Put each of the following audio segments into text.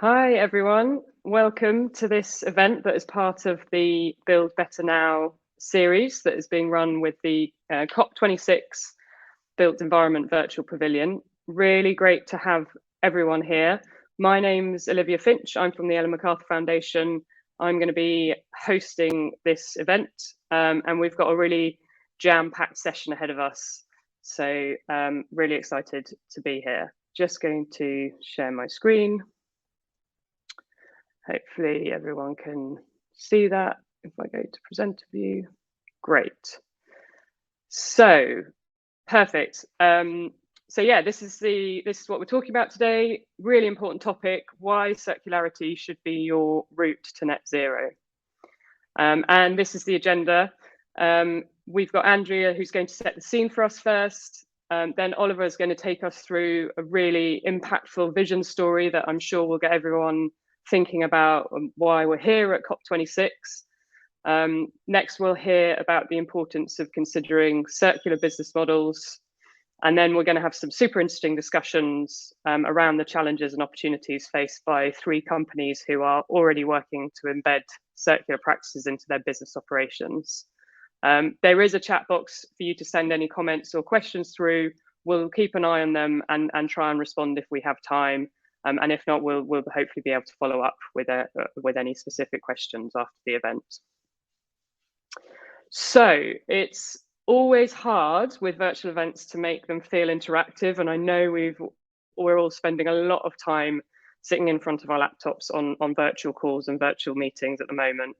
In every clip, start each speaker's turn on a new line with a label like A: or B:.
A: Hi everyone, welcome to this event that is part of the Build Better Now series that is being run with the COP26 Built Environment Virtual Pavilion. Really great to have everyone here. My name's Olivia Finch, I'm from the Ellen MacArthur Foundation. I'm going to be hosting this event and we've got a really jam-packed session ahead of us. So really excited to be here. Just going to share my screen. Hopefully everyone can see that. If I go to presenter view, great. So perfect. So yeah, this is what we're talking about today. Really important topic: why circularity should be your route to net zero. And this is the agenda. We've got Andrea, who's going to set the scene for us first. Then Oliver is going to take us through a really impactful vision story that I'm sure will get everyone thinking about why we're here at COP26. Next, we'll hear about the importance of considering circular business models. And then we're going to have some super interesting discussions around the challenges and opportunities faced by 3 companies who are already working to embed circular practices into their business operations. There is a chat box for you to send any comments or questions through. We'll keep an eye on them and try and respond if we have time. And if not, we'll hopefully be able to follow up with any specific questions after the event. So it's always hard with virtual events to make them feel interactive, and I know we're all spending a lot of time sitting in front of our laptops on virtual calls and virtual meetings at the moment.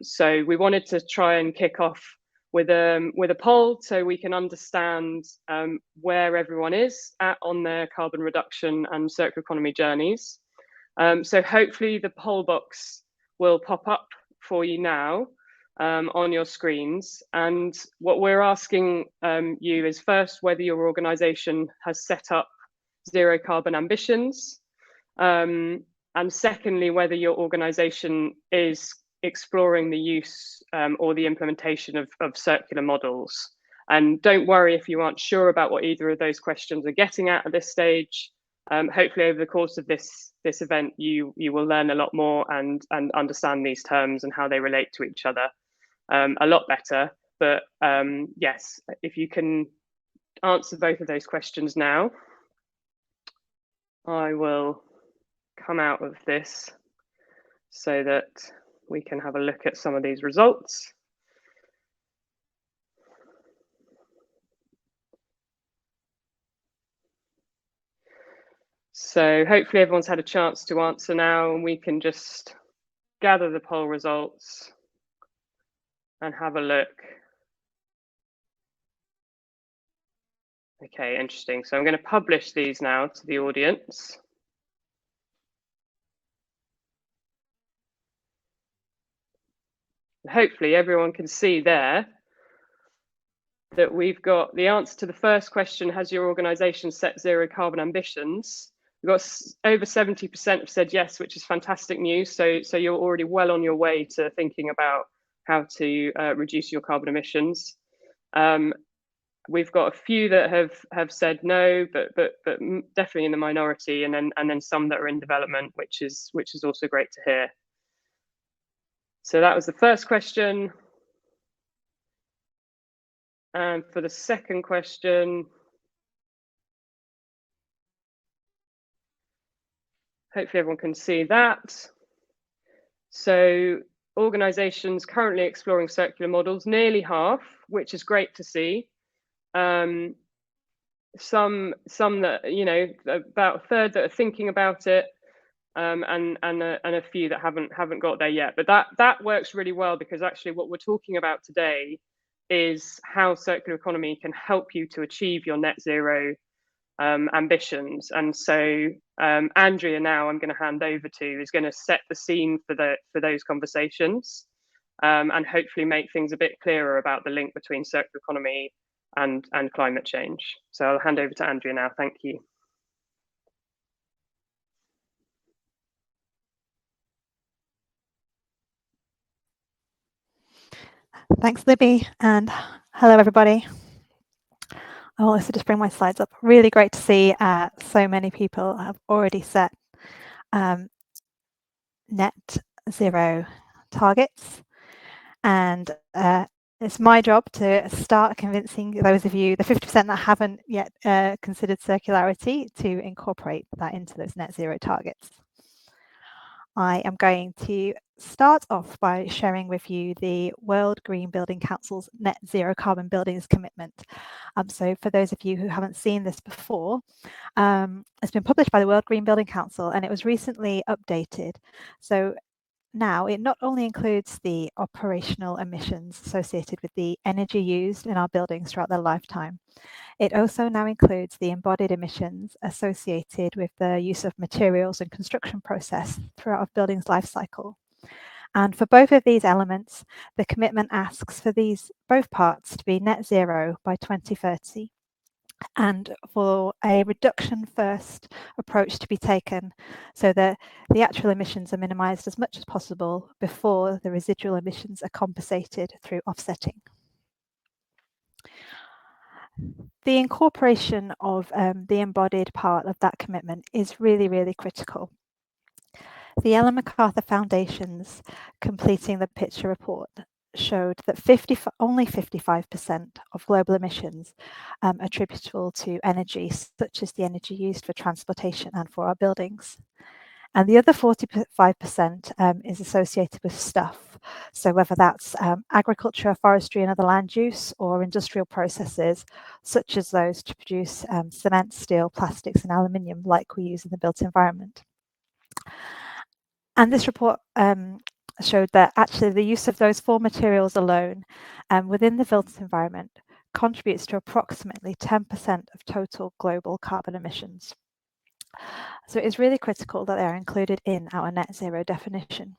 A: So we wanted to try and kick off with a poll so we can understand where everyone is at on their carbon reduction and circular economy journeys. So hopefully the poll box will pop up for you now on your screens. And what we're asking you is first whether your organisation has set up zero carbon ambitions, and secondly whether your organisation is exploring the use or the implementation of circular models. And don't worry if you aren't sure about what either of those questions are getting at this stage. Hopefully over the course of this event, you will learn a lot more and understand these terms and how they relate to each other a lot better. But yes, if you can answer both of those questions now, I will come out of this so that we can have a look at some of these results. So hopefully everyone's had a chance to answer now, and we can just gather the poll results and have a look. Okay, interesting. So I'm going to publish these now to the audience. Hopefully everyone can see there that we've got the answer to the first question: has your organisation set zero carbon ambitions? We've got over 70% have said yes, which is fantastic news. So you're already well on your way to thinking about how to reduce your carbon emissions. We've got a few that have said no, but definitely in the minority, and then some that are in development, which is also great to hear. So that was the first question. And for the second question, hopefully everyone can see that. So organisations currently exploring circular models, nearly half, which is great to see. Some that, you know, about a third that are thinking about it, and a few that haven't got there yet. But that works really well, because actually what we're talking about today is how circular economy can help you to achieve your net zero ambitions. And so Andrea, now I'm going to hand over to, is going to set the scene for those conversations, and hopefully make things a bit clearer about the link between circular economy and climate change. So I'll hand over to Andrea now. Thank you.
B: Thanks, Libby, and hello, everybody. I'll also just bring my slides up. Really great to see so many people have already set net zero targets, and it's my job to start convincing those of you, the 50% that haven't yet considered circularity, to incorporate that into those net zero targets. I am going to start off by sharing with you the World Green Building Council's net zero carbon buildings commitment. So for those of you who haven't seen this before, it's been published by the World Green Building Council and it was recently updated. So now it not only includes the operational emissions associated with the energy used in our buildings throughout their lifetime, it also now includes the embodied emissions associated with the use of materials and construction process throughout a building's life cycle. And for both of these elements, the commitment asks for these both parts to be net zero by 2030, and for a reduction first approach to be taken so that the actual emissions are minimised as much as possible before the residual emissions are compensated through offsetting. The incorporation of the embodied part of that commitment is really, really critical. The Ellen MacArthur Foundation's Completing the Picture report showed that only 55% of global emissions attributable to energy, such as the energy used for transportation and for our buildings. And the other 45% is associated with stuff. So whether that's agriculture, forestry and other land use, or industrial processes, such as those to produce cement, steel, plastics and aluminium like we use in the built environment. And this report showed that actually the use of those four materials alone within the built environment contributes to approximately 10% of total global carbon emissions. So it's really critical that they are included in our net zero definition.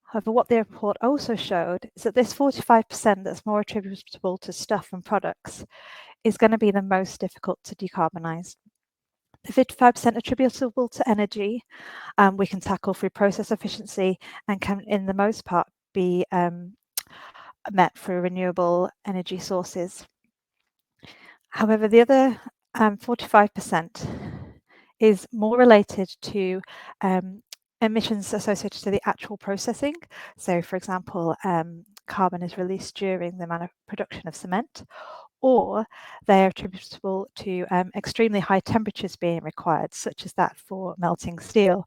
B: However, what the report also showed is that this 45% that's more attributable to stuff and products is going to be the most difficult to decarbonise. The 55% attributable to energy we can tackle through process efficiency and can, in the most part, be met through renewable energy sources. However, the other 45% is more related to emissions associated to the actual processing. So, for example, carbon is released during the production of cement, or they are attributable to extremely high temperatures being required, such as that for melting steel,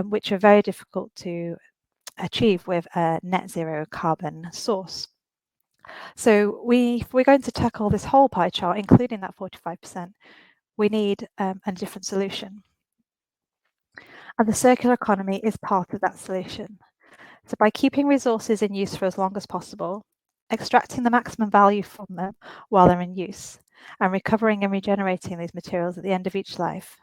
B: which are very difficult to achieve with a net zero carbon source. So if we're going to tackle this whole pie chart, including that 45%, we need a different solution. And the circular economy is part of that solution. So by keeping resources in use for as long as possible, extracting the maximum value from them while they're in use, and recovering and regenerating these materials at the end of each life,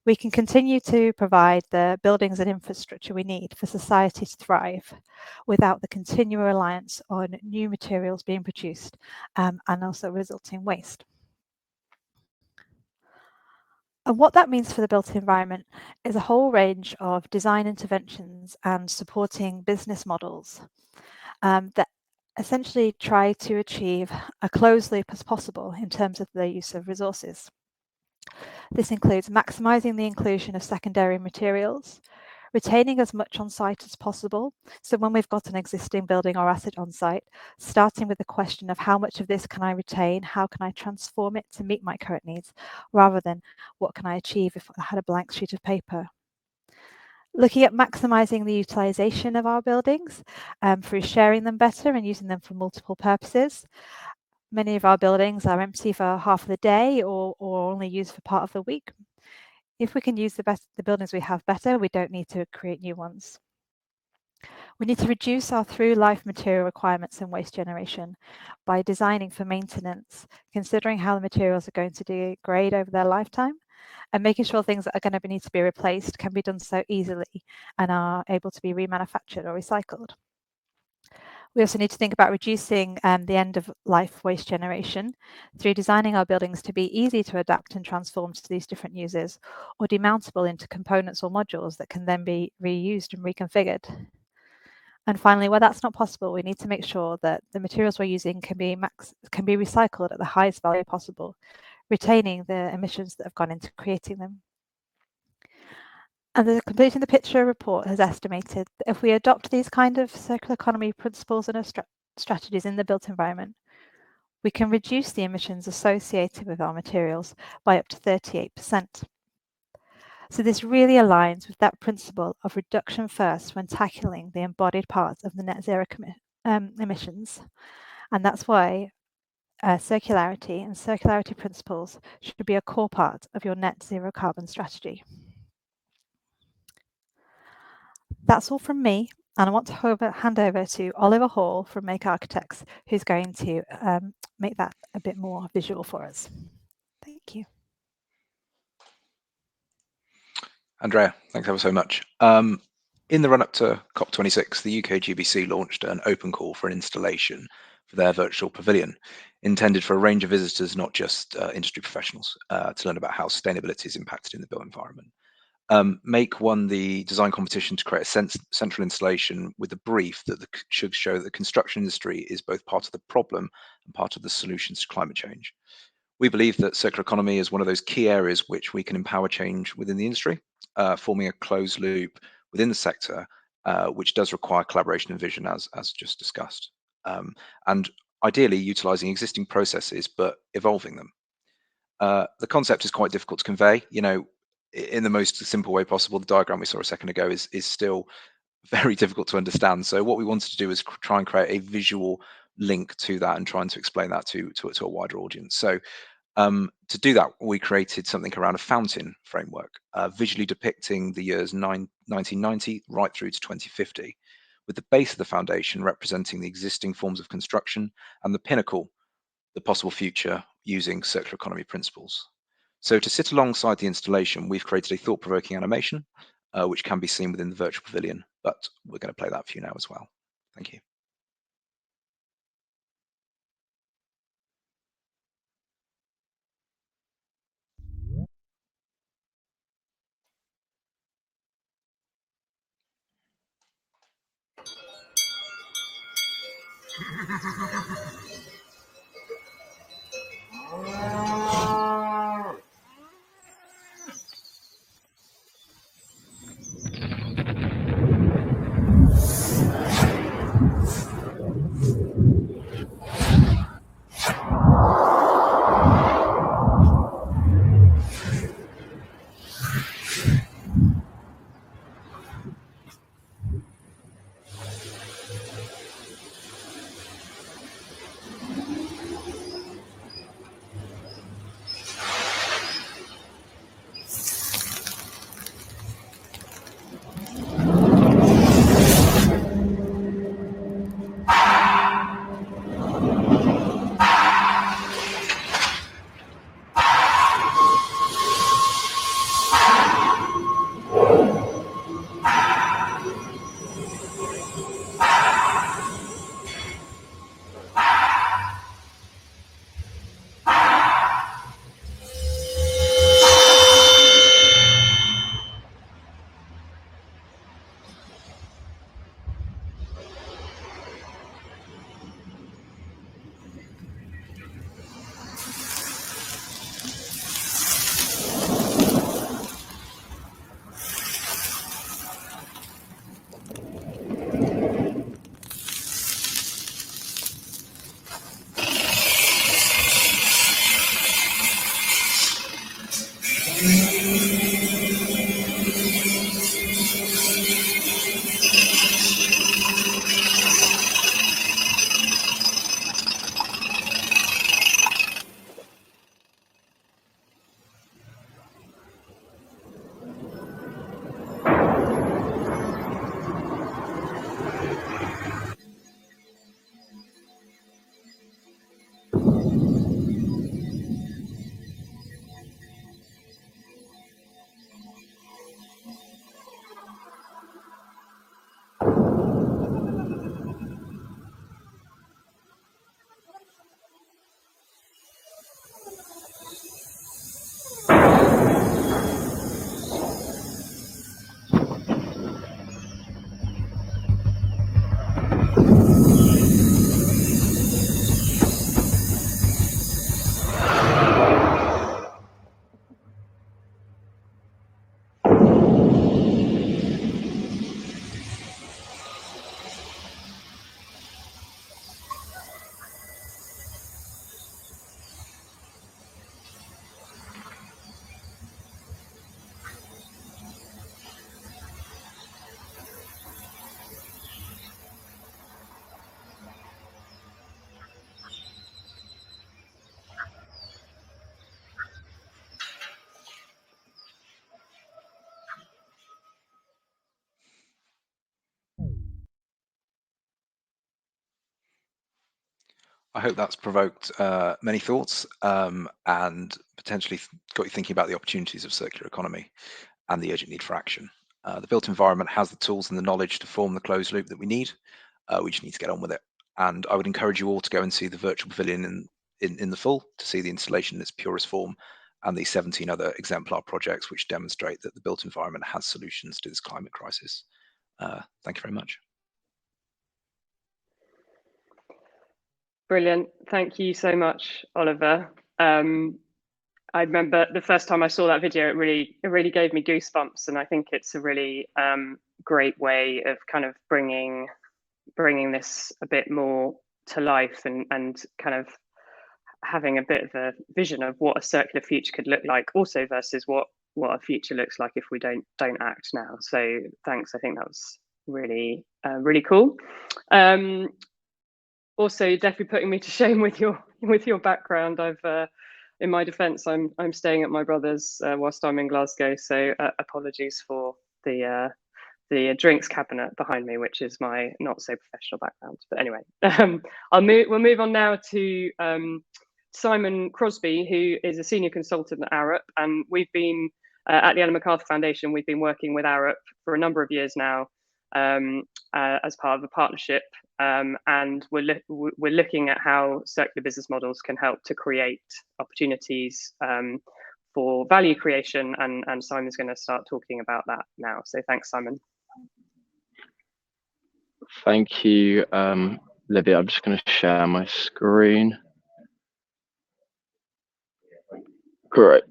B: we can continue to provide the buildings and infrastructure we need for society to thrive without the continual reliance on new materials being produced and also resulting waste. And what that means for the built environment is a whole range of design interventions and supporting business models that essentially try to achieve a closed loop as possible in terms of the use of resources. This includes maximising the inclusion of secondary materials, retaining as much on site as possible. So when we've got an existing building or asset on site, starting with the question of how much of this can I retain, how can I transform it to meet my current needs, rather than what can I achieve if I had a blank sheet of paper. Looking at maximising the utilisation of our buildings through sharing them better and using them for multiple purposes. Many of our buildings are empty for half of the day or only used for part of the week. If we can use the buildings we have better, we don't need to create new ones. We need to reduce our through-life material requirements and waste generation by designing for maintenance, considering how the materials are going to degrade over their lifetime, and making sure things that are going to need to be replaced can be done so easily and are able to be remanufactured or recycled. We also need to think about reducing the end-of-life waste generation through designing our buildings to be easy to adapt and transform to these different uses, or demountable into components or modules that can then be reused and reconfigured. And finally, where that's not possible, we need to make sure that the materials we're using can be recycled at the highest value possible, retaining the emissions that have gone into creating them. And the Completing the Picture report has estimated that if we adopt these kind of circular economy principles and strategies in the built environment, we can reduce the emissions associated with our materials by up to 38%. So this really aligns with that principle of reduction first when tackling the embodied parts of the net zero emissions. And that's why circularity and circularity principles should be a core part of your net zero carbon strategy. That's all from me, and I want to hand over to Oliver Hall from Make Architects, who's going to make that a bit more visual for us. Thank you.
C: Andrea, thanks ever so much. In the run-up to COP26, the UKGBC launched an open call for an installation for their virtual pavilion, intended for a range of visitors, not just industry professionals, to learn about how sustainability is impacted in the built environment. Make won the design competition to create a central installation with a brief that should show that the construction industry is both part of the problem and part of the solutions to climate change. We believe that circular economy is one of those key areas which we can empower change within the industry, forming a closed loop within the sector, which does require collaboration and vision, as just discussed, and ideally utilizing existing processes but evolving them. The concept is quite difficult to convey. In the most simple way possible. The diagram we saw a second ago is still very difficult to understand. So what we wanted to do is try and create a visual link to that and trying to explain that to a wider audience. So to do that, we created something around a fountain framework, visually depicting the years 1990 right through to 2050, with the base of the foundation representing the existing forms of construction and the pinnacle, the possible future, using circular economy principles. So to sit alongside the installation, we've created a thought-provoking animation, which can be seen within the virtual pavilion, but we're going to play that for you now as well. Thank you. I hope that's provoked many thoughts and potentially got you thinking about the opportunities of circular economy and the urgent need for action. The built environment has the tools and the knowledge to form the closed loop that we need. We just need to get on with it. And I would encourage you all to go and see the virtual pavilion in the full, to see the installation in its purest form and the 17 other exemplar projects which demonstrate that the built environment has solutions to this climate crisis. Thank you very much.
A: Brilliant. Thank you so much, Oliver. I remember the first time I saw that video, it really gave me goosebumps, and I think it's a really great way of kind of bringing this a bit more to life and kind of having a bit of a vision of what a circular future could look like, also versus what a future looks like if we don't act now. So thanks. I think that was really really cool. Also, definitely putting me to shame with your background. I've in my defence, I'm staying at my brother's whilst I'm in Glasgow, so apologies for the drinks cabinet behind me, which is my not so professional background. But anyway, we'll move on now to Simon Crosby, who is a senior consultant at Arup, and we've been at the Ellen MacArthur Foundation. We've been working with Arup for a number of years now as part of a partnership, and we're looking at how circular business models can help to create opportunities for value creation, and Simon's going to start talking about that now. So thanks, Simon.
D: Thank you, Livia. I'm just going to share my screen. Great.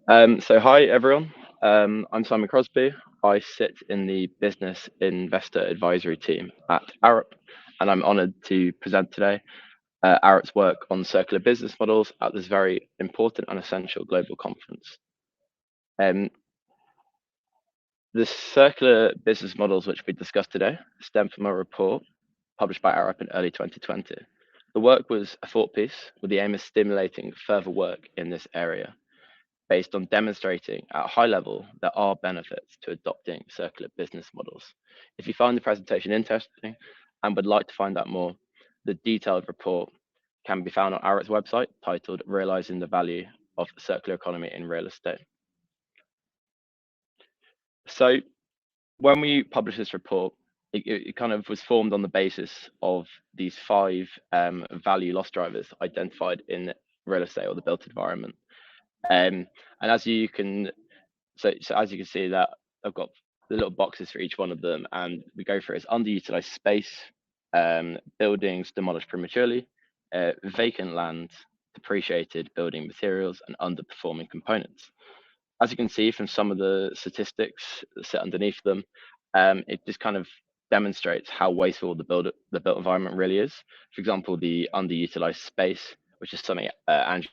D: So hi, everyone. I'm Simon Crosby. I sit in the Business Investor Advisory team at Arup, and I'm honoured to present today Arup's work on circular business models at this very important and essential global conference. The circular business models which we discussed today stem from a report published by Arup in early 2020. The work was a thought piece with the aim of stimulating further work in this area, based on demonstrating at a high level there are benefits to adopting circular business models. If you find the presentation interesting and would like to find out more, the detailed report can be found on Arup's website titled Realising the Value of Circular Economy in Real Estate. So when we published this report, it kind of was formed on the basis of these 5 value loss drivers identified in real estate or the built environment. And as you can, so as you can see that I've got the little boxes for each one of them, and we go through it as underutilized space, buildings demolished prematurely, vacant land, depreciated building materials, and underperforming components. As you can see from some of the statistics that sit underneath them, it just kind of demonstrates how wasteful the built environment really is. For example, the underutilized space, which is something Andrew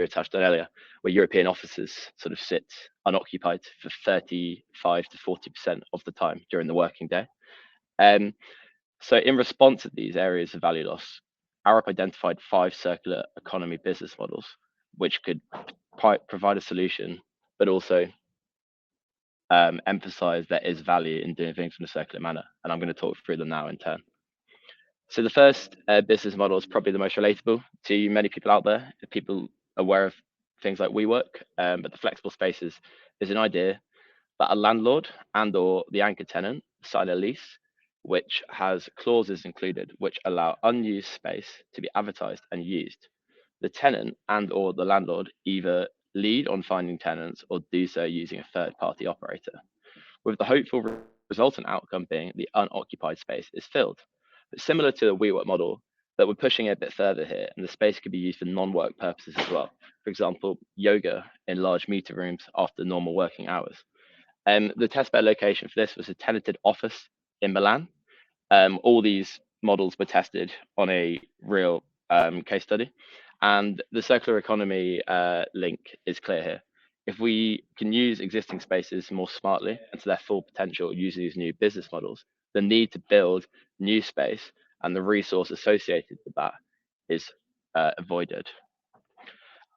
D: touched on earlier, where European offices sort of sit unoccupied for 35 to 40% of the time during the working day. So in response to these areas of value loss, Arup identified 5 circular economy business models, which could provide a solution, but also emphasize there is value in doing things in a circular manner. And I'm going to talk through them now in turn. So the first business model is probably the most relatable to many people out there, people aware of things like WeWork, but the flexible spaces is an idea that a landlord and or the anchor tenant sign a lease, which has clauses included which allow unused space to be advertised and used. The tenant and or the landlord either lead on finding tenants or do so using a third-party operator, with the hopeful resultant outcome being the unoccupied space is filled. But similar to the WeWork model, but we're pushing it a bit further here, and the space could be used for non-work purposes as well. For example, yoga in large meeting rooms after normal working hours. The testbed location for this was a tenanted office in Milan. All these models were tested on a real case study, and the circular economy link is clear here. If we can use existing spaces more smartly and to their full potential using these new business models, the need to build new space and the resource associated with that is avoided.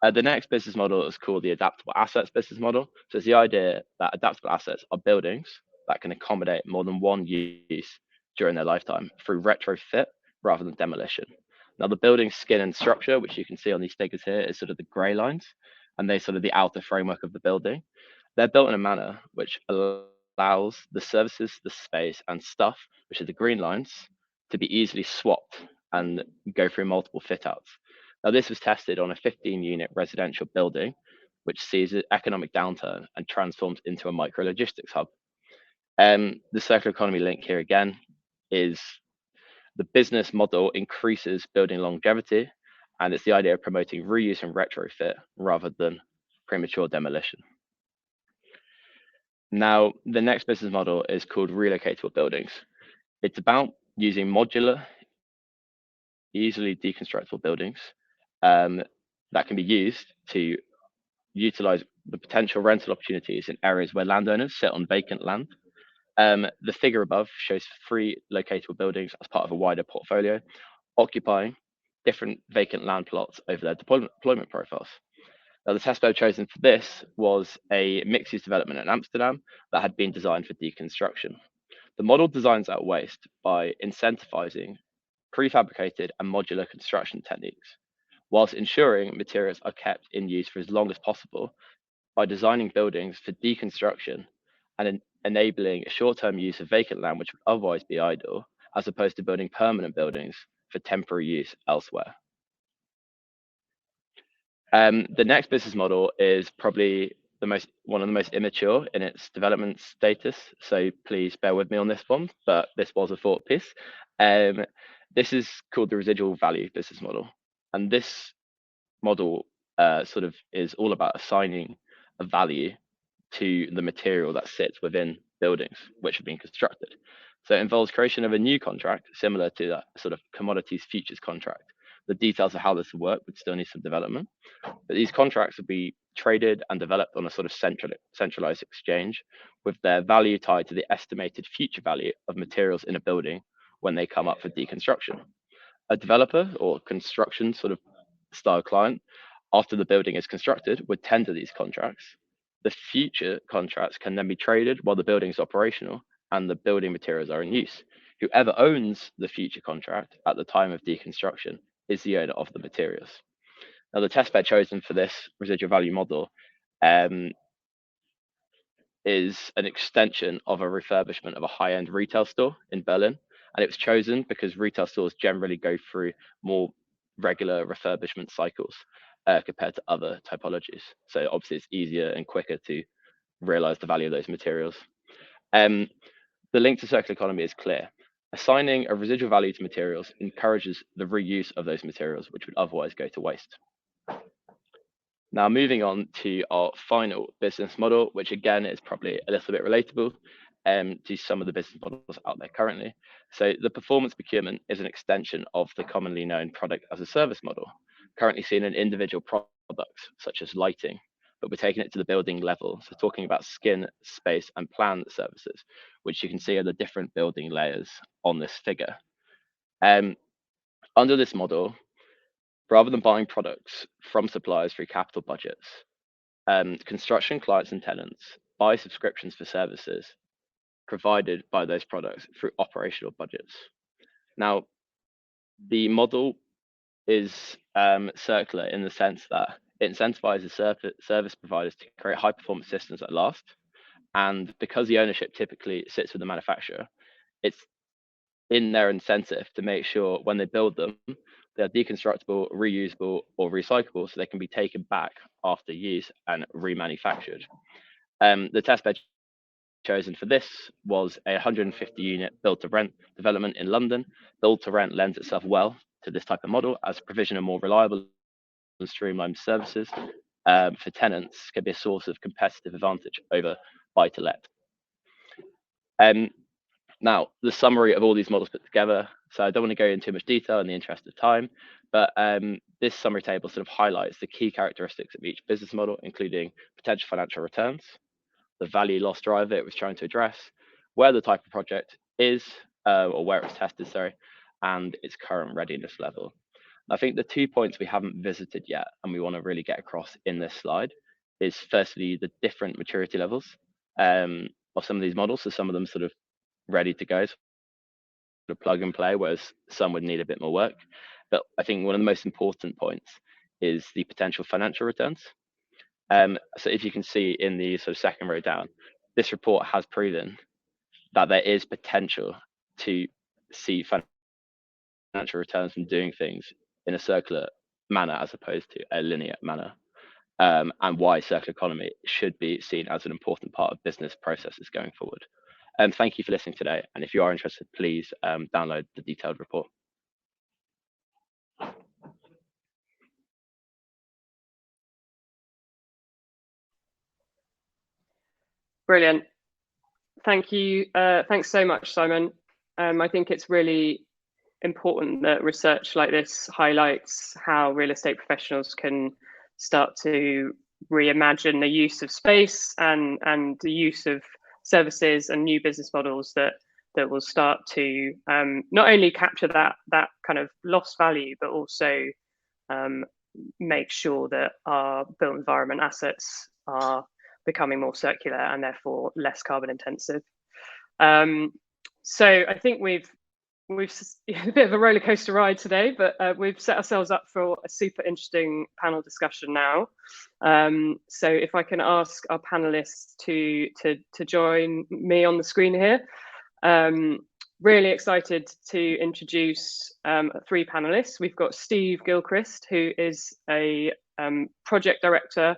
D: The next business model is called the adaptable assets business model. So it's the idea that adaptable assets are buildings that can accommodate more than one use during their lifetime through retrofit rather than demolition. Now, the building's skin and structure, which you can see on these figures here, is sort of the grey lines, and they're sort of the outer framework of the building. They're built in a manner which allows the services, the space, and stuff, which are the green lines, to be easily swapped and go through multiple fit-outs. Now, this was tested on a 15-unit residential building, which sees an economic downturn and transforms into a micro-logistics hub. The circular economy link here again is the business model increases building longevity, and it's the idea of promoting reuse and retrofit rather than premature demolition. Now, the next business model is called relocatable buildings. It's about using modular, easily deconstructible buildings that can be used to utilize the potential rental opportunities in areas where landowners sit on vacant land. The figure above shows 3 locatable buildings as part of a wider portfolio, occupying different vacant land plots over their deployment profiles. Now, the test bed chosen for this was a mixed-use development in Amsterdam that had been designed for deconstruction. The model designs out waste by incentivizing prefabricated and modular construction techniques, whilst ensuring materials are kept in use for as long as possible by designing buildings for deconstruction and enabling a short-term use of vacant land which would otherwise be idle, as opposed to building permanent buildings for temporary use elsewhere. The next business model is probably one of the most immature in its development status, so please bear with me on this one, but this was a thought piece. This is called the residual value business model, and this model sort of is all about assigning a value to the material that sits within buildings which have been constructed. So it involves creation of a new contract similar to that sort of commodities futures contract. The details of how this will work would still need some development, but these contracts would be traded and developed on a sort of centralized exchange with their value tied to the estimated future value of materials in a building when they come up for deconstruction. A developer or construction sort of style client, after the building is constructed, would tender these contracts. The future contracts can then be traded while the building is operational and the building materials are in use. Whoever owns the future contract at the time of deconstruction is the owner of the materials. Now, the testbed chosen for this residual value model is an extension of a refurbishment of a high-end retail store in Berlin. And it was chosen because retail stores generally go through more regular refurbishment cycles compared to other typologies. So obviously it's easier and quicker to realize the value of those materials. The link to circular economy is clear. Assigning a residual value to materials encourages the reuse of those materials, which would otherwise go to waste. Now, moving on to our final business model, which again is probably a little bit relatable to some of the business models out there currently. So the performance procurement is an extension of the commonly known product as a service model, currently seen in individual products such as lighting, but we're taking it to the building level. So talking about skin, space, and plan services, which you can see are the different building layers on this figure. Under this model, rather than buying products from suppliers through capital budgets, construction clients and tenants buy subscriptions for services provided by those products through operational budgets. Now, the model is circular in the sense that it incentivizes service providers to create high performance systems that last. And because the ownership typically sits with the manufacturer, it's in their incentive to make sure when they build them, they're deconstructible, reusable, or recyclable, so they can be taken back after use and remanufactured. The testbed chosen for this was a 150 unit build to rent development in London. Build to rent lends itself well to this type of model, as provision of more reliable and streamlined services for tenants can be a source of competitive advantage over buy to let. Now, the summary of all these models put together. So I don't want to go into too much detail in the interest of time, but this summary table sort of highlights the key characteristics of each business model, including potential financial returns, the value loss driver it was trying to address, where the type of project is, or where it was tested, sorry, and its current readiness level. I think the 2 points we haven't visited yet, and we want to really get across in this slide, is firstly the different maturity levels of some of these models. So some of them sort of ready to go, of plug and play, whereas some would need a bit more work. But I think one of the most important points is the potential financial returns. So if you can see in the sort of second row down, this report has proven that there is potential to see financial returns from doing things in a circular manner as opposed to a linear manner, and why circular economy should be seen as an important part of business processes going forward. Thank you for listening today, and if you are interested, please download the detailed report.
A: Brilliant. Thank you. Thanks so much, Simon. I think it's really important that research like this highlights how real estate professionals can start to reimagine the use of space and the use of services and new business models that will start to not only capture that kind of lost value, but also make sure that our built environment assets are becoming more circular and therefore less carbon intensive. So I think we've a bit of a roller coaster ride today, but we've set ourselves up for a super interesting panel discussion now. So if I can ask our panelists to join me on the screen here. Really excited to introduce 3 panelists. We've got Steve Gilchrist, who is a project director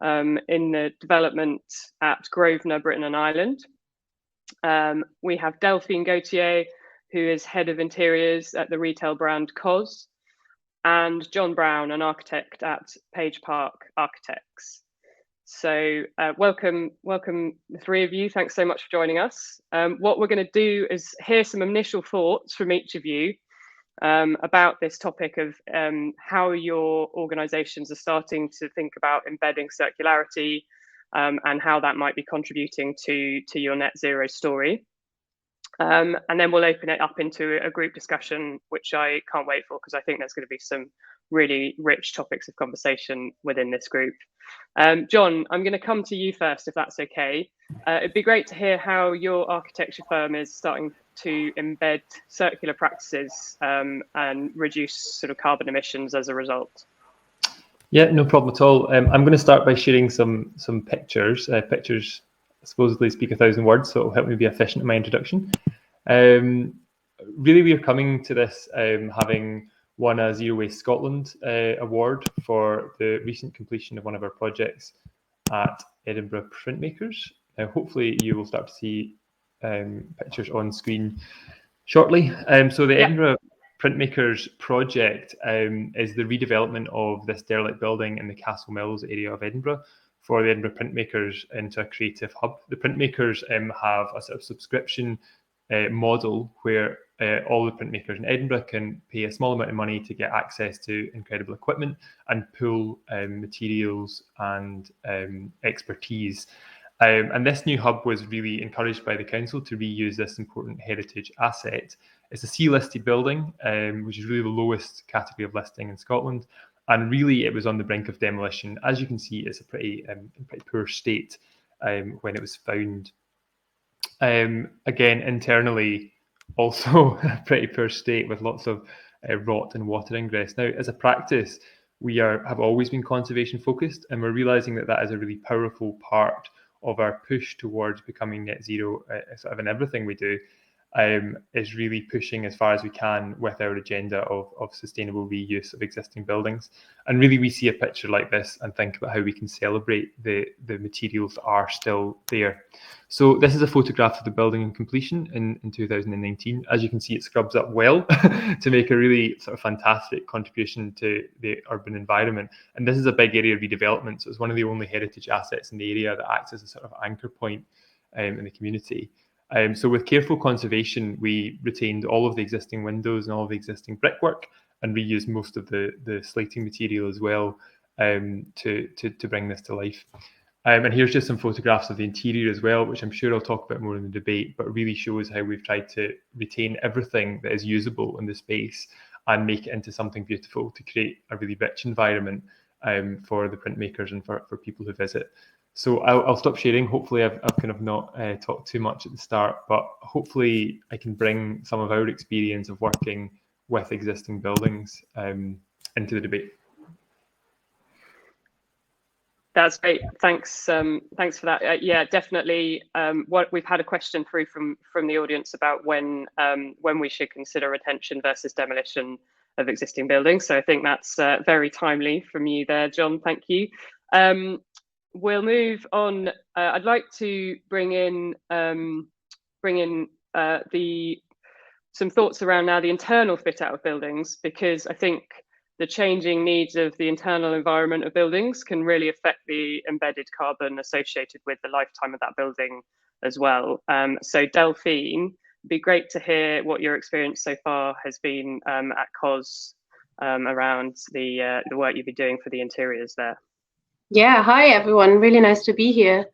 A: in the development at Grosvenor Britain Ireland. We have Delphine Gauthier, who is head of interiors at the retail brand COS, and John Brown, an architect at Page Park Architects. So welcome the 3 of you. Thanks so much for joining us. What we're going to do is hear some initial thoughts from each of you about this topic of how your organizations are starting to think about embedding circularity and how that might be contributing to your net zero story. And then we'll open it up into a group discussion, which I can't wait for, because I think there's going to be some really rich topics of conversation within this group. John, I'm going to come to you first, if that's okay. It'd be great to hear how your architecture firm is starting to embed circular practices and reduce sort of carbon emissions as a result.
E: Yeah, no problem at all. I'm going to start by sharing some pictures. Pictures supposedly speak 1,000 words, so it'll help me be efficient in my introduction. Really, we are coming to this having won a Zero Waste Scotland award for the recent completion of one of our projects at Edinburgh Printmakers. Now, hopefully you will start to see pictures on screen shortly. So the Edinburgh Printmakers project is the redevelopment of this derelict building in the Castle Mills area of Edinburgh for the Edinburgh Printmakers into a creative hub. The Printmakers have a sort of subscription model where all the printmakers in Edinburgh can pay a small amount of money to get access to incredible equipment and pool materials and expertise. And this new hub was really encouraged by the council to reuse this important heritage asset. It's a C-listed building, which is really the lowest category of listing in Scotland. And really, it was on the brink of demolition. As you can see, it's a pretty poor state when it was found. Again, internally, also a pretty poor state with lots of rot and water ingress. Now, as a practice, we have always been conservation focused, and we're realizing that that is a really powerful part of our push towards becoming net zero sort of in everything we do. Is really pushing as far as we can with our agenda of sustainable reuse of existing buildings. And really we see a picture like this and think about how we can celebrate the materials that are still there. So this is a photograph of the building in completion in 2019. As you can see, it scrubs up well to make a really sort of fantastic contribution to the urban environment. And this is a big area of redevelopment. So it's one of the only heritage assets in the area that acts as a sort of anchor point in the community. So with careful conservation, we retained all of the existing windows and all of the existing brickwork and reused most of the slating material as well to bring this to life. And here's just some photographs of the interior as well, which I'm sure I'll talk about more in the debate, but really shows how we've tried to retain everything that is usable in the space and make it into something beautiful to create a really rich environment for the printmakers and for people who visit. So I'll stop sharing. Hopefully I've kind of not talked too much at the start, but hopefully I can bring some of our experience of working with existing buildings into the debate.
A: That's great. Thanks. Thanks for that. Yeah, definitely. What we've had a question through from the audience about when we should consider retention versus demolition of existing buildings. So I think that's very timely from you there, John. Thank you. We'll move on. I'd like to bring in some thoughts around now the internal fit out of buildings, because I think the changing needs of the internal environment of buildings can really affect the embedded carbon associated with the lifetime of that building as well. So Delphine, it'd be great to hear what your experience so far has been at COS around the work you've been doing for the interiors there.
F: Yeah, hi everyone, really nice to be here.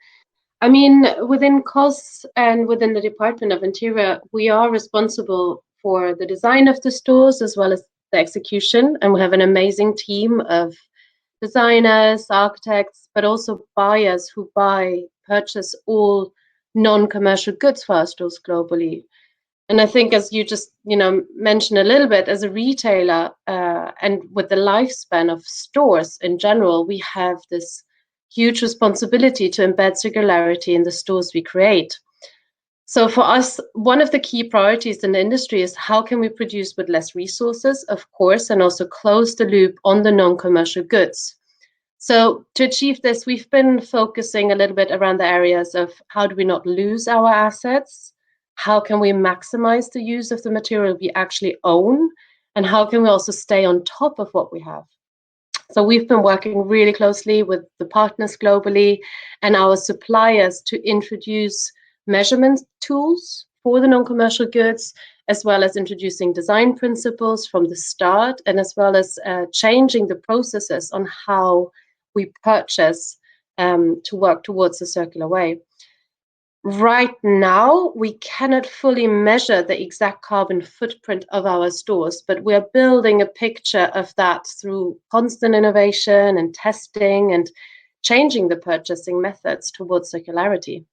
F: I mean, within COS and within the Department of Interior, we are responsible for the design of the stores as well as the execution, and we have an amazing team of designers, architects, but also buyers who purchase all non-commercial goods for our stores globally. And I think, as you just mentioned a little bit, as a retailer and with the lifespan of stores in general, we have this huge responsibility to embed circularity in the stores we create. So for us, one of the key priorities in the industry is how can we produce with less resources, of course, and also close the loop on the non-commercial goods. So to achieve this, we've been focusing a little bit around the areas of how do we not lose our assets, how can we maximize the use of the material we actually own, and how can we also stay on top of what we have. So we've been working really closely with the partners globally and our suppliers to introduce measurement tools for the non-commercial goods, as well as introducing design principles from the start, and as well as changing the processes on how we purchase to work towards a circular way. Right now, we cannot fully measure the exact carbon footprint of our stores, but we're building a picture of that through constant innovation and testing and changing the purchasing methods towards circularity.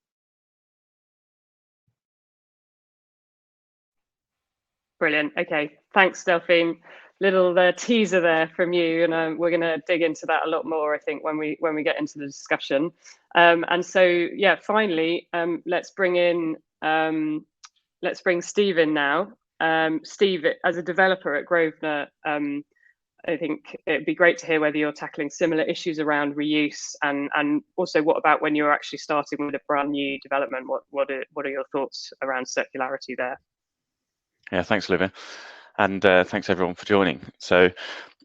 A: Brilliant. Okay, thanks, Delphine. Little teaser there from you, and we're going to dig into that a lot more, I think, when we get into the discussion. And so, yeah, finally, let's bring Steve in now. Steve, as a developer at Grosvenor, I think it'd be great to hear whether you're tackling similar issues around reuse, and also what about when you're actually starting with a brand new development? What are your thoughts around circularity there?
G: Yeah, thanks, Olivia. And thanks everyone for joining. So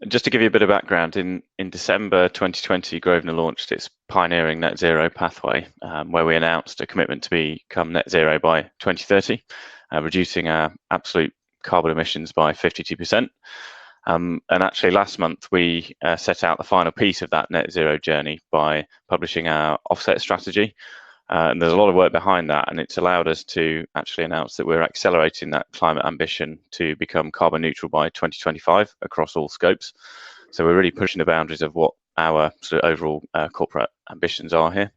G: just to give you a bit of background, in December 2020, Grosvenor launched its pioneering net zero pathway, where we announced a commitment to become net zero by 2030, reducing our absolute carbon emissions by 52%. And actually last month, we set out the final piece of that net zero journey by publishing our offset strategy. And there's a lot of work behind that, and it's allowed us to actually announce that we're accelerating that climate ambition to become carbon neutral by 2025 across all scopes. So we're really pushing the boundaries of what our sort of overall corporate ambitions are here.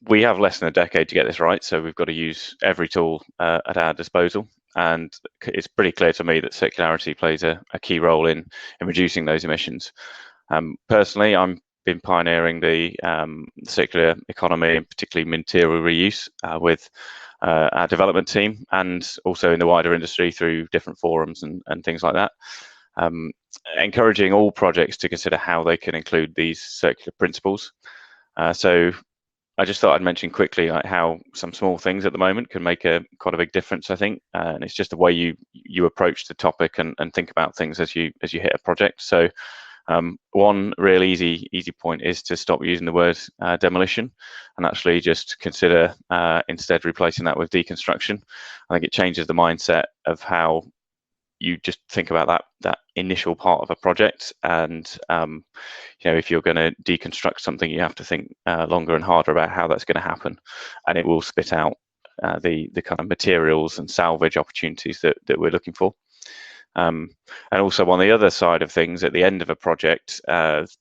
G: We have less than a decade to get this right, so we've got to use every tool at our disposal. And it's pretty clear to me that circularity plays a key role in reducing those emissions. Personally, I'm been pioneering the circular economy, and particularly material reuse, with our development team, and also in the wider industry through different forums and things like that. Encouraging all projects to consider how they can include these circular principles. So I just thought I'd mention quickly how some small things at the moment can make quite a big difference, I think, and it's just the way you approach the topic and think about things as you hit a project. So one real easy point is to stop using the word demolition and actually just consider instead replacing that with deconstruction. I think it changes the mindset of how you just think about that initial part of a project, and if you're going to deconstruct something, you have to think longer and harder about how that's going to happen, and it will spit out the kind of materials and salvage opportunities that we're looking for. And also on the other side of things, at the end of a project,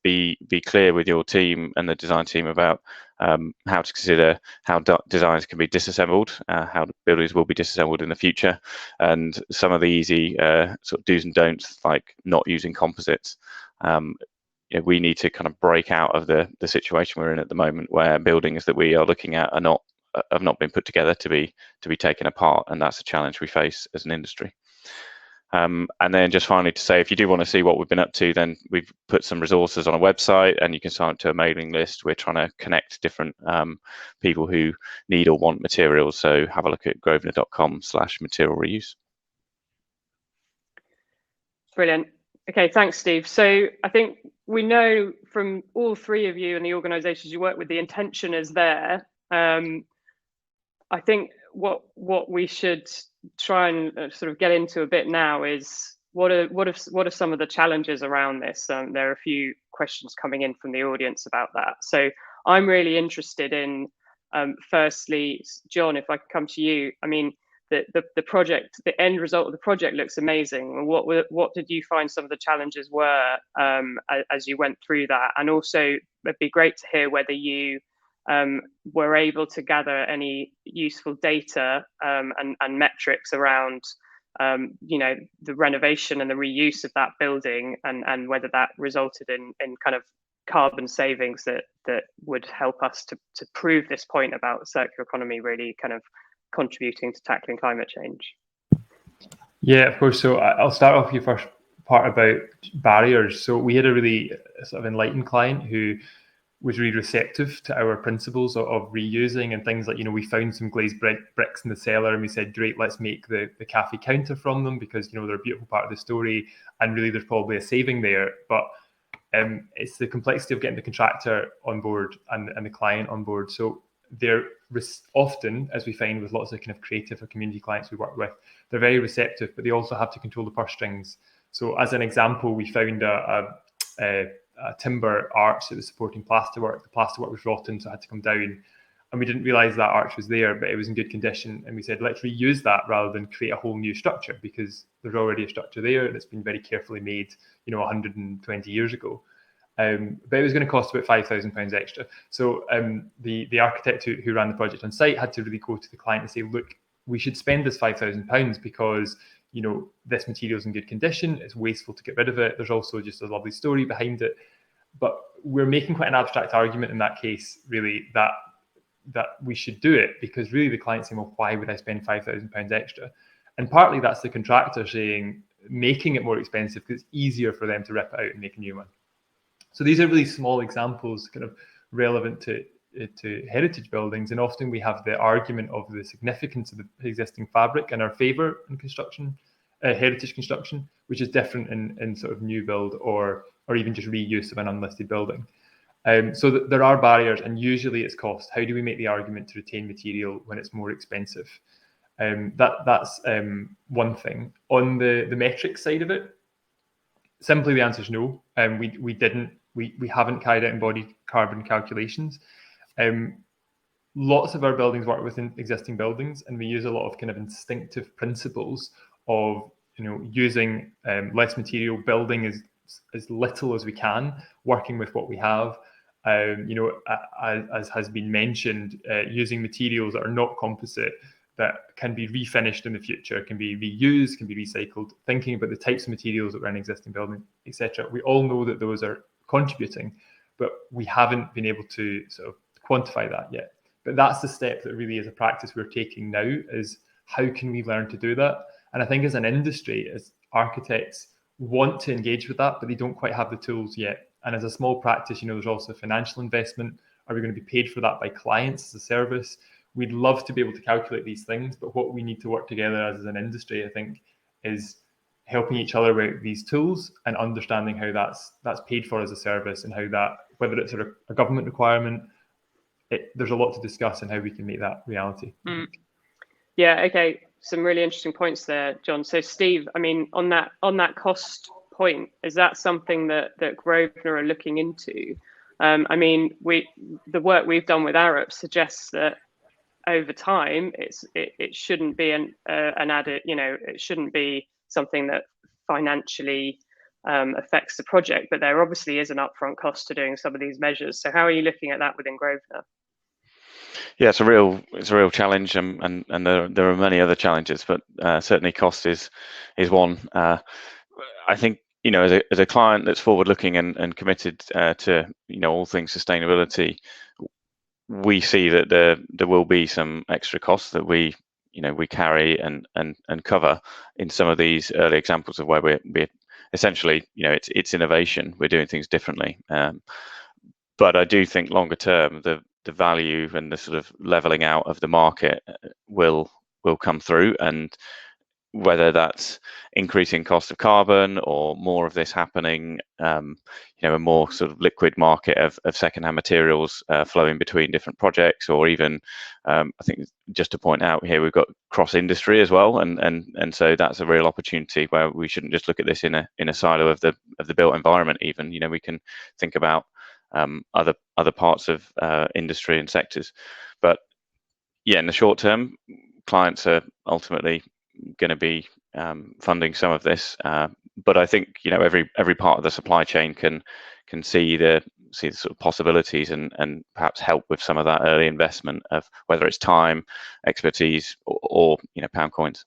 G: be clear with your team and the design team about how to consider how designs can be disassembled, how buildings will be disassembled in the future, and some of the easy sort of do's and don'ts, like not using composites. We need to kind of break out of the situation we're in at the moment, where buildings that we are looking at are have not been put together to be taken apart, and that's a challenge we face as an industry. And then just finally to say, if you do want to see what we've been up to, then we've put some resources on a website and you can sign up to a mailing list. We're trying to connect different people who need or want materials. So have a look at grosvenor.com/material reuse.
A: Brilliant. Okay, thanks, Steve. So I think we know from all three of you and the organisations you work with, the intention is there. I think what we should try and sort of get into a bit now is what are some of the challenges around this? There are a few questions coming in from the audience about that. So I'm really interested in, firstly, John, if I could come to you. I mean, the project, the end result of the project looks amazing. What did you find some of the challenges were as you went through that? And also, it'd be great to hear whether you were able to gather any useful data and metrics around the renovation and the reuse of that building, and whether that resulted in kind of carbon savings that would help us to prove this point about circular economy really kind of contributing to tackling climate change.
E: Yeah, of course. So I'll start off with your first part about barriers. So we had a really sort of enlightened client who was really receptive to our principles of reusing and things like, we found some glazed bricks in the cellar and we said, great, let's make the cafe counter from them because, they're a beautiful part of the story and really there's probably a saving there. But it's the complexity of getting the contractor on board and the client on board. So they're often, as we find with lots of kind of creative or community clients we work with, they're very receptive, but they also have to control the purse strings. So as an example, we found a timber arch that was supporting plasterwork. The plasterwork was rotten, so it had to come down. And we didn't realize that arch was there, but it was in good condition. And we said, let's reuse that rather than create a whole new structure, because there's already a structure there that's been very carefully made, 120 years ago. But it was going to cost about £5,000 extra. So the architect who ran the project on site had to really go to the client and say, look, we should spend this £5,000 because this material's in good condition. It's wasteful to get rid of it. There's also just a lovely story behind it. But we're making quite an abstract argument in that case, really, that we should do it, because really the client's saying, well, why would I spend £5,000 extra? And partly that's the contractor saying, making it more expensive because it's easier for them to rip it out and make a new one. So these are really small examples kind of relevant to heritage buildings, and often we have the argument of the significance of the existing fabric in our favour in construction, heritage construction, which is different in sort of new build or even just reuse of an unlisted building. So there are barriers, and usually it's cost. How do we make the argument to retain material when it's more expensive? That's one thing. On the metrics side of it, simply the answer is no. We haven't carried out embodied carbon calculations. Lots of our buildings work within existing buildings, and we use a lot of kind of instinctive principles of using less material, building as little as we can, working with what we have. As has been mentioned, using materials that are not composite, that can be refinished in the future, can be reused, can be recycled, thinking about the types of materials that are in existing buildings, etc. We all know that those are contributing, but we haven't been able to sort of quantify that yet. But that's the step that really is a practice we're taking now, is how can we learn to do that? And I think as an industry, as architects want to engage with that, but they don't quite have the tools yet. And as a small practice, there's also financial investment. Are we going to be paid for that by clients as a service? We'd love to be able to calculate these things, but what we need to work together as an industry, I think, is helping each other with these tools and understanding how that's paid for as a service, and how that, whether it's a government requirement, there's a lot to discuss and how we can make that reality.
A: Yeah, okay, some really interesting points there, John. So Steve, I mean, on that cost point, is that something that Grosvenor are looking into? I mean, the work we've done with Arup suggests that over time it shouldn't be an added, it shouldn't be something that financially affects the project, but there obviously is an upfront cost to doing some of these measures. So how are you looking at that within Grosvenor?
G: Yeah, it's a real challenge, and there are many other challenges, but certainly cost is one. I think, you know, as a client that's forward looking and committed to, you know, all things sustainability, we see that there will be some extra costs that we carry and cover in some of these early examples of where we're essentially, you know, it's innovation. We're doing things differently. But I do think longer term, the value and the sort of leveling out of the market will come through, and whether that's increasing cost of carbon or more of this happening, you know, a more sort of liquid market of secondhand materials flowing between different projects, or even I think just to point out here, we've got cross industry as well, and so that's a real opportunity where we shouldn't just look at this in a silo of the built environment. Even, you know, we can think about other parts of industry and sectors. But yeah, in the short term, clients are ultimately going to be funding some of this, but I think, you know, every part of the supply chain can see the sort of possibilities and perhaps help with some of that early investment of whether it's time, expertise, or you know, pound coins.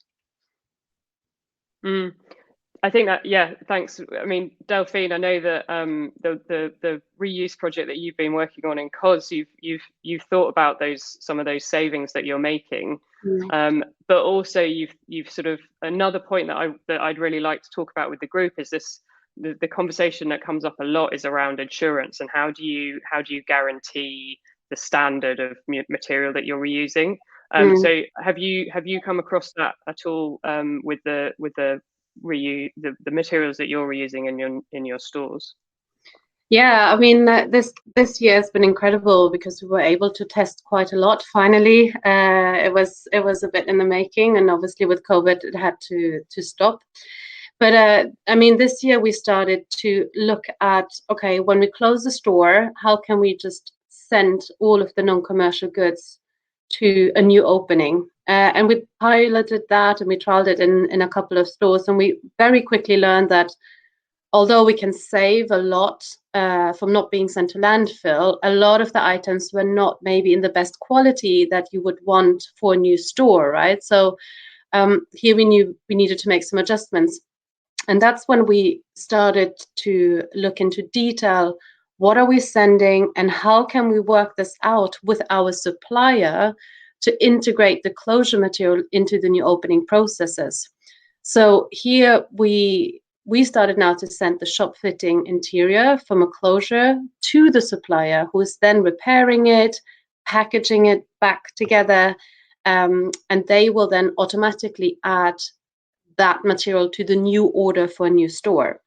A: I think that, yeah, thanks. I mean, Delphine, I know that the reuse project that you've been working on in COS, you've thought about some of those savings that you're making, but also you've sort of, another point that I'd really like to talk about with the group is this. The conversation that comes up a lot is around insurance, and how do you guarantee the standard of material that you're reusing? So have you come across that at all with the materials that you're reusing in your stores?
F: Yeah, I mean, this year has been incredible because we were able to test quite a lot. Finally, it was a bit in the making, and obviously with COVID, it had to stop. But I mean, this year we started to look at, okay, when we close the store, how can we just send all of the non-commercial goods to a new opening? And we piloted that, and we trialed it in a couple of stores, and we very quickly learned that although we can save a lot from not being sent to landfill, a lot of the items were not maybe in the best quality that you would want for a new store, right? So here we knew we needed to make some adjustments. And that's when we started to look into detail, what are we sending and how can we work this out with our supplier to integrate the closure material into the new opening processes. So here we started now to send the shop fitting interior from a closure to the supplier, who is then repairing it, packaging it back together, and they will then automatically add that material to the new order for a new store.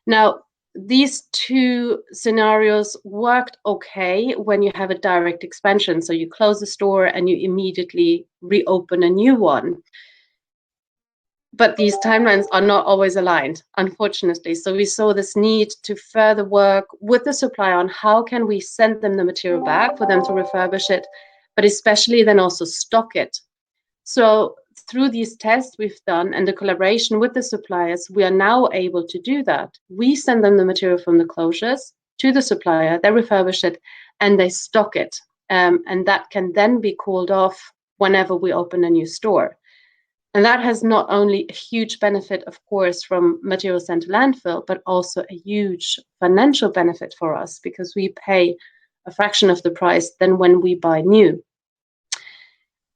F: Now, these two scenarios worked okay when you have a direct expansion. So you close the store and you immediately reopen a new one. But these timelines are not always aligned, unfortunately. So we saw this need to further work with the supplier on how can we send them the material back for them to refurbish it, but especially then also stock it. So through these tests we've done and the collaboration with the suppliers, we are now able to do that. We send them the material from the closures to the supplier, they refurbish it, and they stock it. And that can then be called off whenever we open a new store. And that has not only a huge benefit, of course, from material sent to landfill, but also a huge financial benefit for us because we pay a fraction of the price than when we buy new.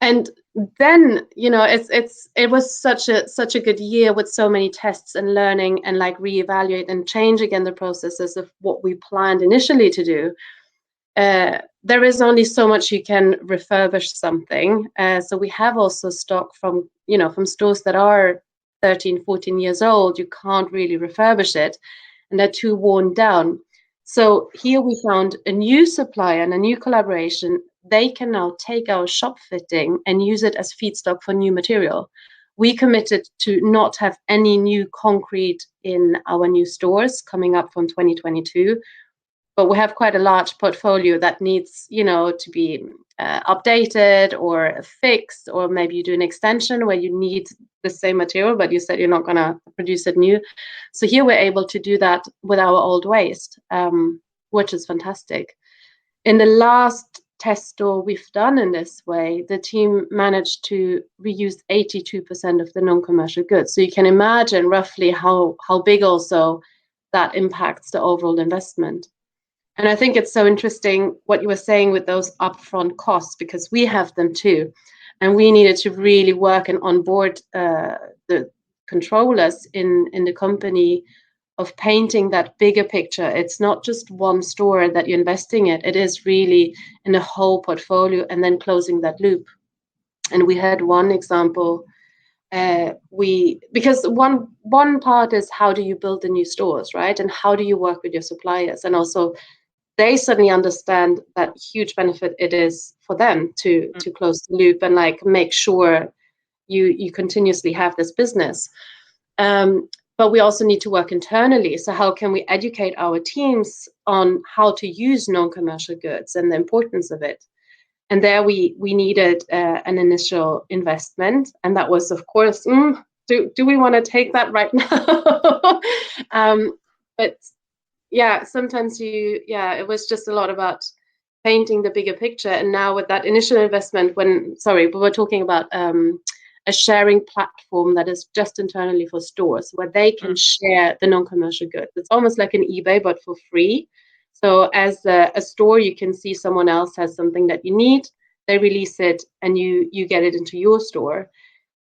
F: And then, you know, it was such a good year with so many tests and learning and like reevaluate and change again the processes of what we planned initially to do. There is only so much you can refurbish something. So we have also stock from stores that are 13, 14 years old. You can't really refurbish it and they're too worn down. So here we found a new supplier and a new collaboration. They can now take our shop fitting and use it as feedstock for new material. We committed to not have any new concrete in our new stores coming up from 2022, but we have quite a large portfolio that needs, to be updated or fixed, or maybe you do an extension where you need the same material, but you said you're not going to produce it new. So here we're able to do that with our old waste, which is fantastic. In the last test store we've done in this way, the team managed to reuse 82% of the non-commercial goods. So you can imagine roughly how big also that impacts the overall investment. And I think it's so interesting what you were saying with those upfront costs, because we have them too. And we needed to really work and onboard the controllers in the company of painting that bigger picture. It's not just one store that you're investing in. It is really in the whole portfolio and then closing that loop. And we had one example. Because one part is how do you build the new stores, right? And how do you work with your suppliers? And also they suddenly understand that huge benefit it is for them to close the loop and like make sure you continuously have this business. But we also need to work internally. So how can we educate our teams on how to use non-commercial goods and the importance of it? And there we needed an initial investment. And that was, of course, do we want to take that right now? But yeah, sometimes it was just a lot about painting the bigger picture. And now with that initial investment, but we're talking about a sharing platform that is just internally for stores where they can share the non-commercial goods. It's almost like an eBay, but for free. So as a store, you can see someone else has something that you need, they release it, and you get it into your store.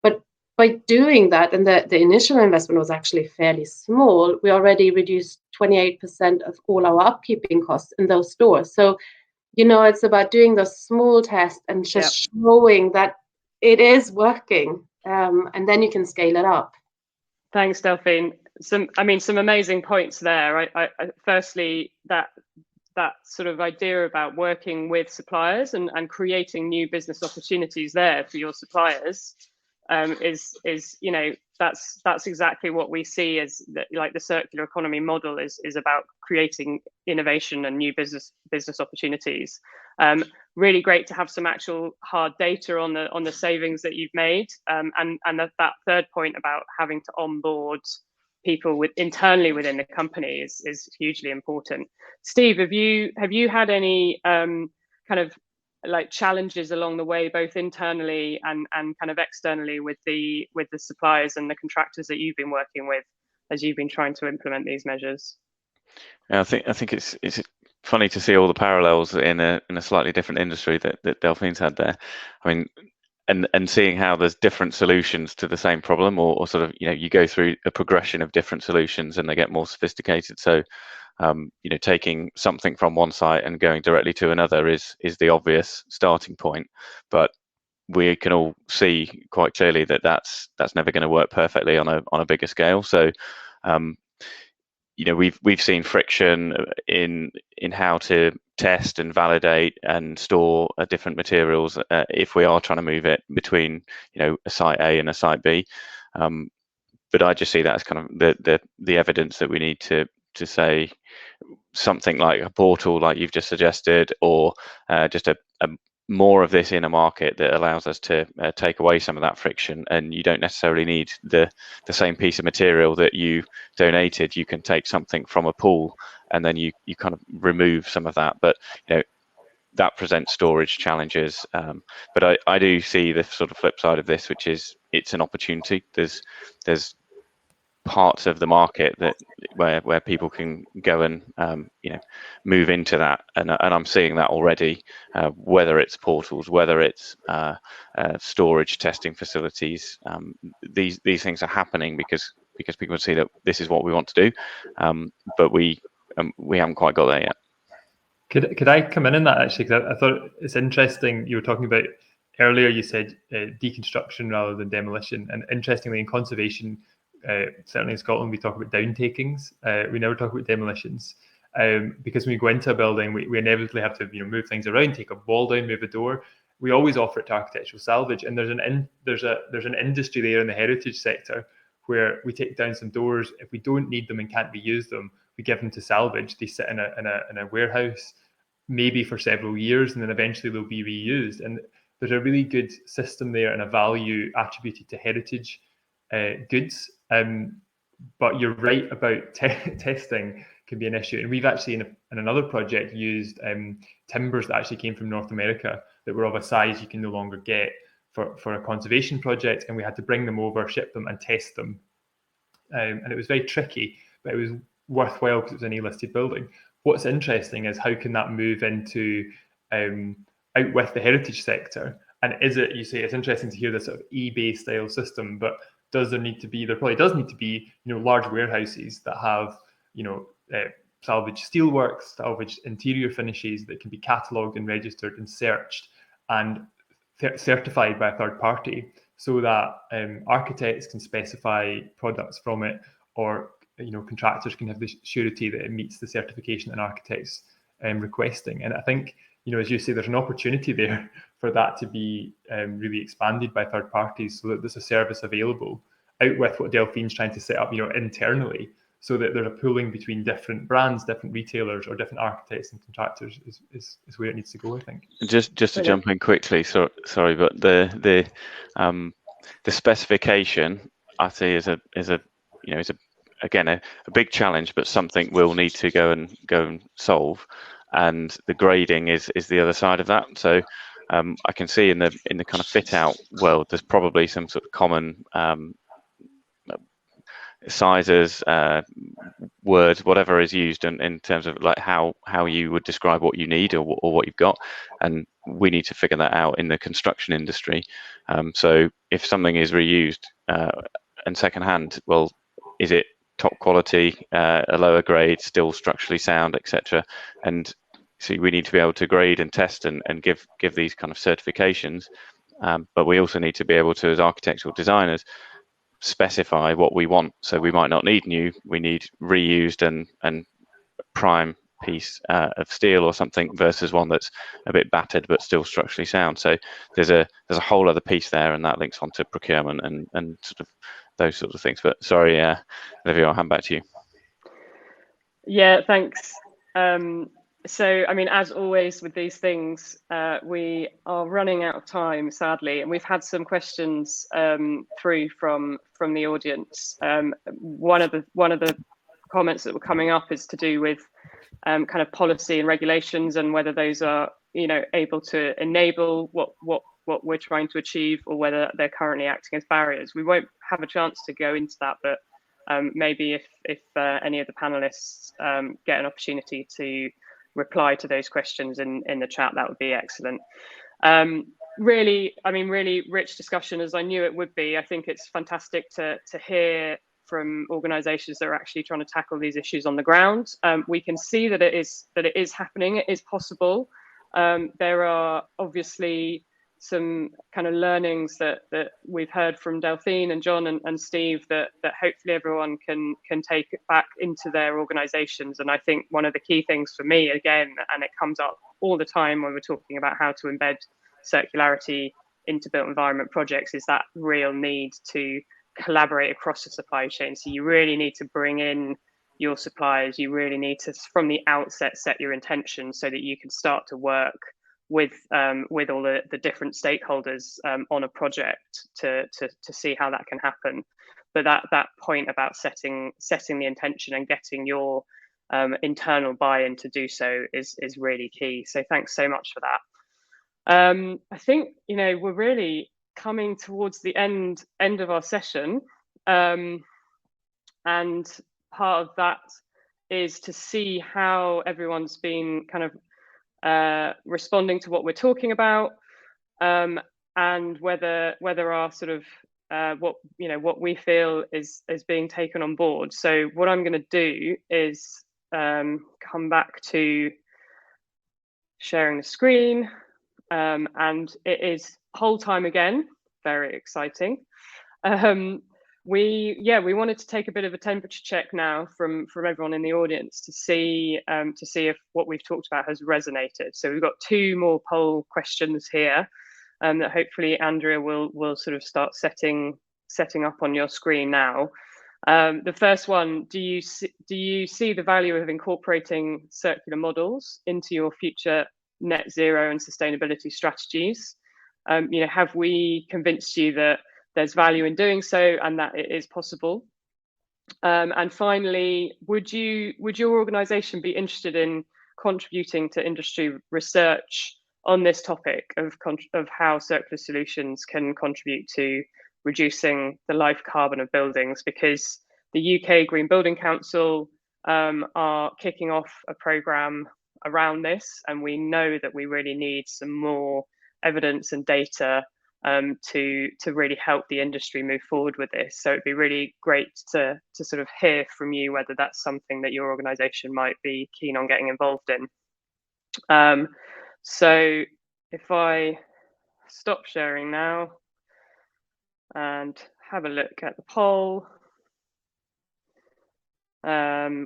F: But by doing that, and the initial investment was actually fairly small, we already reduced 28% of all our upkeeping costs in those stores. So, it's about doing those small tests and just showing that it is working, and then you can scale it up.
A: Thanks, Delphine. Some amazing points there. I firstly, that sort of idea about working with suppliers and creating new business opportunities there for your suppliers is that's exactly what we see as the circular economy model is about creating innovation and new business opportunities. Really great to have some actual hard data on the savings that you've made, and that third point about having to onboard people internally within the company is hugely important. Steve, have you had any kind of like challenges along the way, both internally and kind of externally with the suppliers and the contractors that you've been working with as you've been trying to implement these measures?
G: Yeah, I think it's funny to see all the parallels in a slightly different industry that Delphine's had there. I mean, and seeing how there's different solutions to the same problem, or sort of you go through a progression of different solutions and they get more sophisticated. So taking something from one site and going directly to another is the obvious starting point, but we can all see quite clearly that that's never going to work perfectly on a bigger scale. So we've seen friction in how to test and validate and store different materials if we are trying to move it between a site A and a site B. But I just see that as kind of the evidence that we need to say something like a portal like you've just suggested, or just a more of this in a market that allows us to take away some of that friction. And you don't necessarily need the same piece of material that you donated. You can take something from a pool and then you kind of remove some of that, but that presents storage challenges. But I do see the sort of flip side of this, which is it's an opportunity. There's parts of the market that where people can go and move into that, and I'm seeing that already, whether it's portals, whether it's storage testing facilities. These things are happening because people see that this is what we want to do, but we haven't quite got there yet.
E: Could I come in that actually? Because I thought it's interesting. You were talking about earlier. You said deconstruction rather than demolition, and interestingly, in conservation, certainly in Scotland, we talk about downtakings. We never talk about demolitions, because when we go into a building, we inevitably have to move things around, take a wall down, move a door. We always offer it to architectural salvage, and there's an industry there in the heritage sector where we take down some doors. If we don't need them and can't reuse them, we give them to salvage. They sit in a warehouse. maybe for several years, and then eventually they'll be reused. And there's a really good system there and a value attributed to heritage goods. But you're right about testing can be an issue. And we've actually, in another project, used timbers that actually came from North America that were of a size you can no longer get for a conservation project. And we had to bring them over, ship them, and test them. And it was very tricky, but it was worthwhile because it was an A-listed building. What's interesting is how can that move into out with the heritage sector? And is it, you say, it's interesting to hear this sort of eBay style system, but does there need to be, there probably does need to be, large warehouses that have, salvage steelworks, salvage interior finishes that can be catalogued and registered and searched and certified by a third party, so that architects can specify products from it, or contractors can have the surety that it meets the certification that an architect's requesting. And I think, as you say, there's an opportunity there for that to be really expanded by third parties, so that there's a service available out with what Delphine's trying to set up, internally, so that there's a pooling between different brands, different retailers, or different architects and contractors is where it needs to go, I think.
G: Just to jump in quickly, sorry, but the specification, I see, is a again a big challenge, but something we'll need to go and solve. And the grading is the other side of that. So I can see in the kind of fit out world, there's probably some sort of common sizes, words, whatever is used in terms of like how you would describe what you need or what you've got, and we need to figure that out in the construction industry. So if something is reused and secondhand, well, is it top quality, a lower grade, still structurally sound, etc.? And so we need to be able to grade and test and give these kind of certifications, but we also need to be able to, as architectural designers, specify what we want. So we might not need new, we need reused and prime piece of steel or something, versus one that's a bit battered but still structurally sound. So there's a whole other piece there, and that links onto procurement and sort of those sorts of things. But sorry, Olivia, I'll hand back to you.
A: Yeah, thanks. So, I mean, as always with these things, we are running out of time, sadly, and we've had some questions through from the audience. One of the comments that were coming up is to do with kind of policy and regulations, and whether those are, able to enable what we're trying to achieve, or whether they're currently acting as barriers. We won't have a chance to go into that, but maybe if any of the panelists get an opportunity to reply to those questions in the chat, that would be excellent. Really rich discussion, as I knew it would be. I think it's fantastic to hear from organisations that are actually trying to tackle these issues on the ground. We can see that it is happening, it is possible. There are obviously some kind of learnings that we've heard from Delphine and John and Steve that hopefully everyone can take it back into their organisations. And I think one of the key things for me, again, and it comes up all the time when we're talking about how to embed circularity into built environment projects, is that real need to collaborate across the supply chain. So you really need to bring in your suppliers. You really need to, from the outset, set your intention so that you can start to work with all the different stakeholders on a project to see how that can happen. But that point about setting the intention and getting your internal buy-in to do so is really key. So thanks so much for that. I think we're really coming towards the end of our session, and part of that is to see how everyone's been kind of responding to what we're talking about, and whether our sort of what we feel is being taken on board. So what I'm going to do is come back to sharing the screen, and it is whole time again. Very exciting. We wanted to take a bit of a temperature check now from everyone in the audience to see if what we've talked about has resonated. So we've got two more poll questions here that hopefully Andrea will sort of start setting up on your screen now. The first one, do you see the value of incorporating circular models into your future net zero and sustainability strategies? Have we convinced you that there's value in doing so and that it is possible? And finally, would your organisation be interested in contributing to industry research on this topic of how circular solutions can contribute to reducing the life carbon of buildings? Because the UK Green Building Council are kicking off a programme around this, and we know that we really need some more evidence and data to really help the industry move forward with this. So it'd be really great to sort of hear from you whether that's something that your organisation might be keen on getting involved in. So if I stop sharing now and have a look at the poll,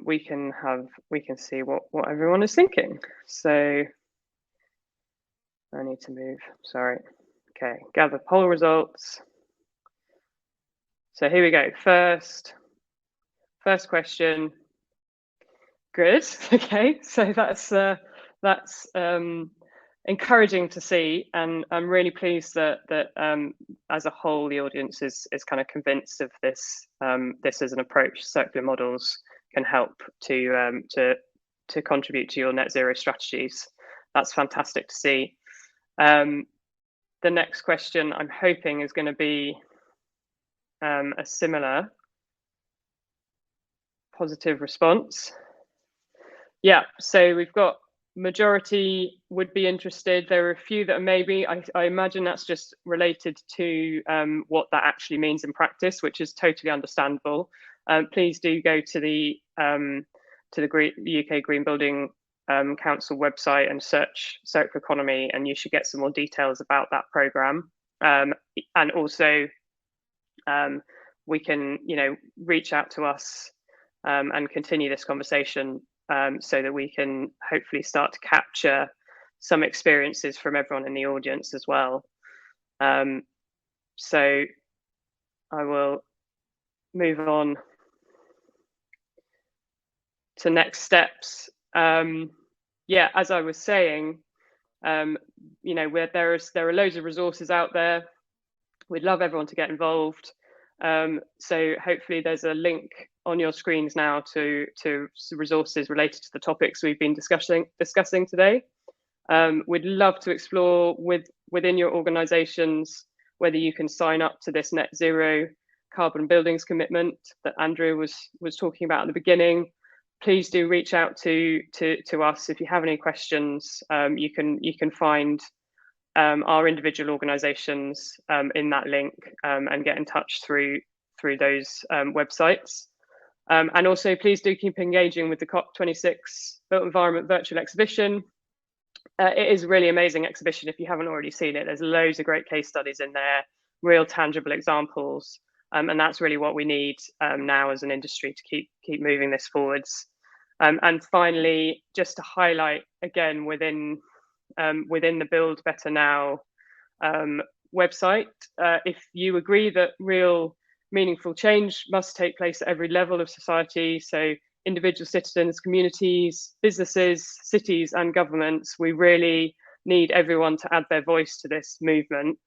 A: we can see what everyone is thinking. So I need to move, sorry. Okay, gather poll results. So here we go. First question. Good. Okay, so that's encouraging to see, and I'm really pleased that as a whole the audience is kind of convinced of this. This as an approach, circular models can help to contribute to your net zero strategies. That's fantastic to see. The next question I'm hoping is going to be a similar positive response. Yeah, so we've got majority would be interested. There are a few that are maybe. I imagine that's just related to what that actually means in practice, which is totally understandable. Please do go to the UK Green Building Council website and search circular economy, and you should get some more details about that programme. And also we can reach out to us and continue this conversation so that we can hopefully start to capture some experiences from everyone in the audience as well. So I will move on to next steps. Yeah, as I was saying, where there are loads of resources out there. We'd love everyone to get involved. So hopefully there's a link on your screens now to resources related to the topics we've been discussing today. We'd love to explore within your organisations whether you can sign up to this net zero carbon buildings commitment that Andrea was talking about at the beginning. Please do reach out to us if you have any questions. You can find our individual organisations in that link and get in touch through those websites. And also, please do keep engaging with the COP26 Built Environment Virtual Exhibition. It is a really amazing exhibition if you haven't already seen it. There's loads of great case studies in there, real tangible examples, and that's really what we need now as an industry to keep moving this forwards. And finally, just to highlight again within the Build Better Now website, if you agree that real meaningful change must take place at every level of society, so individual citizens, communities, businesses, cities and governments, we really need everyone to add their voice to this movement.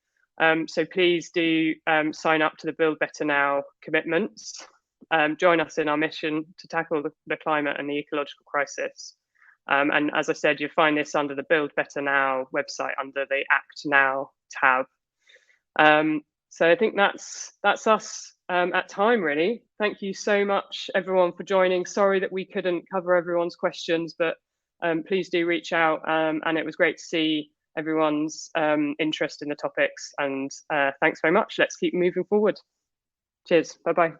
A: So please do sign up to the Build Better Now commitments. Join us in our mission to tackle the climate and the ecological crisis. And as I said, you'll find this under the Build Better Now website under the Act Now tab. So I think that's us at time, really. Thank you so much, everyone, for joining. Sorry that we couldn't cover everyone's questions, but please do reach out. And it was great to see everyone's interest in the topics. And thanks very much. Let's keep moving forward. Cheers. Bye-bye.